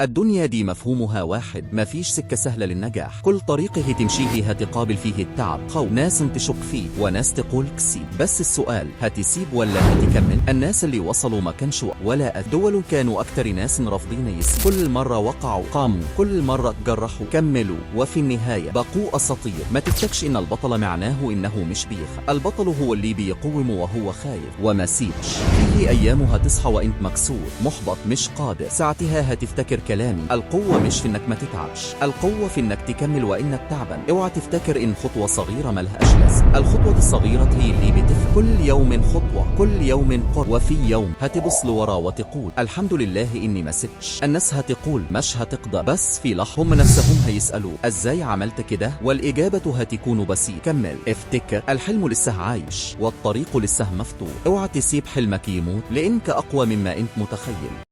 الدنيا دي مفهومها واحد، مفيش سكة سهلة للنجاح. كل طريقه تمشيه هتقابل فيه التعب، خوف، ناس تشك فيه وناس تقول كسيب. بس السؤال هتسيب ولا هتكمل؟ الناس اللي وصلوا ما كانش ولا دول كانوا أكتر ناس رافضين يسيب. كل مرة وقعوا قاموا، كل مرة جرحوا كملوا، وفي النهاية بقوا أساطير. ما تفتكش إن البطل معناه إنه مش بيخ، البطل هو اللي بيقوم وهو خايف وما سيبش. فيه أيام هتصحى وإنت مكسور محبط مش قادر، ساعتها هتفتكر كلامي. القوة مش في انك ما تتعبش، القوة في انك تكمل وانك تعبان. اوعى تفتكر ان خطوة صغيرة ملهاش لازمة، الخطوة الصغيرة هي اللي بتفرق. كل يوم خطوة، كل يوم قرب، وفي يوم هتبص لورا وتقول الحمد لله اني ما سبتش. الناس هتقول مش هتقدر، بس في لحظة هم نفسهم هيسألوا ازاي عملت كده، والإجابة هتكون بسيطة. كمل، افتكر الحلم لسه عايش والطريق لسه مفتوح. اوعى تسيب حلمك يموت، لانك اقوى مما انت متخيل.